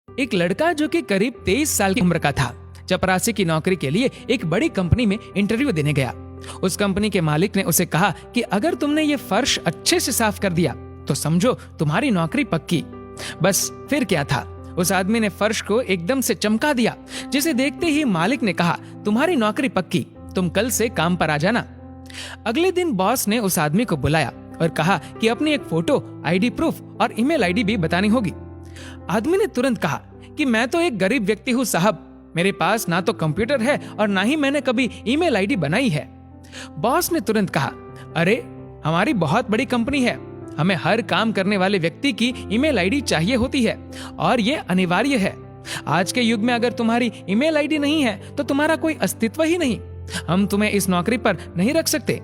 एक लड़का जो कि करीब 23 साल की उम्र का था, चपरासी की नौकरी के लिए एक बड़ी कंपनी में इंटरव्यू देने गया। उस कंपनी के मालिक ने उसे कहा कि अगर तुमने ये फर्श अच्छे से साफ कर दिया तो समझो तुम्हारी नौकरी पक्की। बस फिर क्या था, उस आदमी ने फर्श को एकदम से चमका दिया, जिसे देखते ही मालिक ने कहा, तुम्हारी नौकरी पक्की, तुम कल से काम पर आ जाना। अगले दिन बॉस ने उस आदमी को बुलाया और कहा कि अपनी एक फोटो, आईडी प्रूफ और ईमेल आईडी भी बतानी होगी। आदमी ने तुरंत कहा कि मैं तो एक गरीब व्यक्ति हूँ साहब, मेरे पास ना तो कंप्यूटर है और ना ही मैंने कभी ईमेल आईडी बनाई है। बॉस ने तुरंत कहा, अरे हमारी बहुत बड़ी कंपनी है, हमें हर काम करने वाले व्यक्ति की ईमेल आईडी चाहिए होती है और ये अनिवार्य है। आज के युग में अगर तुम्हारी ईमेल आईडी नहीं है तो तुम्हारा कोई अस्तित्व ही नहीं, हम तुम्हें इस नौकरी पर नहीं रख सकते।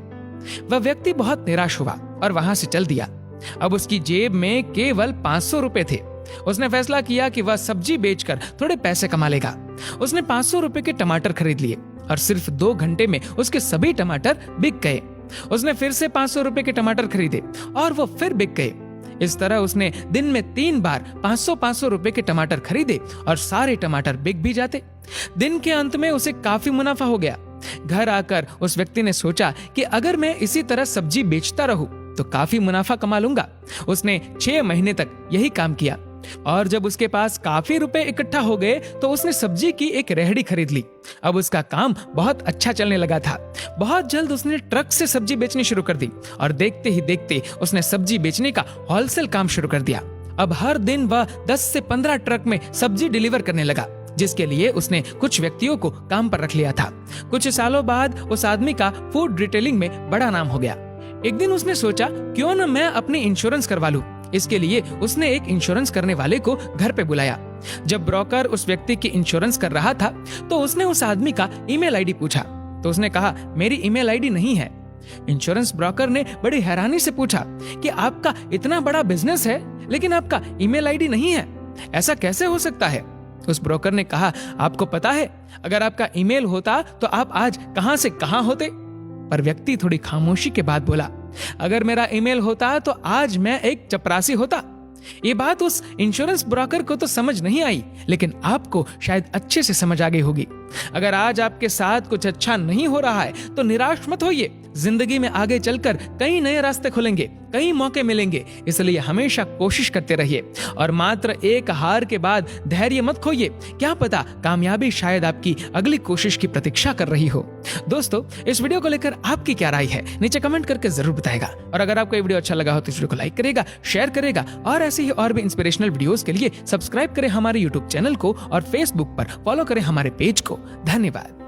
वह व्यक्ति बहुत निराश हुआ और वहां से चल दिया। अब उसकी जेब में केवल 500 रुपए थे। उसने फैसला किया कि वह सब्जी बेचकर थोड़े पैसे कमा लेगा। उसने 500 रुपए के टमाटर खरीद लिए और सिर्फ 2 घंटे में उसके सभी टमाटर बिक गए। उसने फिर से 500 रुपए के टमाटर खरीदे और वो फिर बिक गए। इस तरह उसने दिन में 3 बार 500 रुपए के टमाटर खरीदे और सारे टमाटर बिक भी जाते। दिन के अंत में उसे काफी मुनाफा हो गया। घर आकर उस व्यक्ति ने सोचा कि अगर मैं इसी तरह सब्जी बेचता रहूं तो काफी मुनाफा कमा लूंगा। उसने 6 महीने तक यही काम किया और जब उसके पास काफी रुपए इकट्ठा हो गए तो उसने सब्जी की एक रेहड़ी खरीद ली। अब उसका काम बहुत अच्छा चलने लगा था। बहुत जल्द उसने ट्रक से सब्जी बेचनी शुरू कर दी और देखते ही देखते उसने सब्जी बेचने का होलसेल काम शुरू कर दिया। अब हर दिन वह 10 से 15 ट्रक में सब्जी डिलीवर करने लगा, जिसके लिए उसने कुछ व्यक्तियों को काम पर रख लिया था। कुछ सालों बाद उस आदमी का फूड रिटेलिंग में बड़ा नाम हो गया। एक दिन उसने सोचा, क्यों न मैं अपनी इंश्योरेंस करवा लूं। इसके लिए उसने एक इंश्योरेंस करने वाले को घर पे बुलाया। जब ब्रोकर उस व्यक्ति की इंश्योरेंस कर रहा था तो उसने उस आदमी का ईमेल आईडी पूछा तो उसने कहा, मेरी ईमेल आईडी नहीं है। इंश्योरेंस ब्रोकर ने बड़ी हैरानी से पूछा कि आपका इतना बड़ा बिजनेस है लेकिन आपका ईमेल आईडी नहीं है, ऐसा कैसे हो सकता है? उस ब्रोकर ने कहा, आपको पता है, अगर आपका ईमेल होता तो आप आज कहां से कहां होते? पर व्यक्ति थोड़ी खामोशी के बाद बोला, अगर मेरा ईमेल होता तो आज मैं एक चपरासी होता। ये बात उस इंश्योरेंस ब्रोकर को तो समझ नहीं आई, लेकिन आपको शायद अच्छे से समझ आ गई होगी। अगर आज आपके साथ कुछ अच्छा नहीं हो रहा है तो निराश मत होइए। जिंदगी में आगे चलकर कई नए रास्ते खुलेंगे, कई मौके मिलेंगे, इसलिए हमेशा कोशिश करते रहिए और मात्र एक हार के बाद धैर्य मत खोइए। क्या पता कामयाबी शायद आपकी अगली कोशिश की प्रतीक्षा कर रही हो। दोस्तों, इस वीडियो को लेकर आपकी क्या राय है नीचे कमेंट करके जरूर बताएगा और अगर आपको ये वीडियो अच्छा लगा हो तो इस वीडियो को लाइक करेगा, शेयर करेगा और ऐसे ही और भी इंस्पिरेशनल वीडियोस के लिए सब्सक्राइब करें हमारे यूट्यूब चैनल को और फेसबुक पर फॉलो करें हमारे पेज को। धन्यवाद।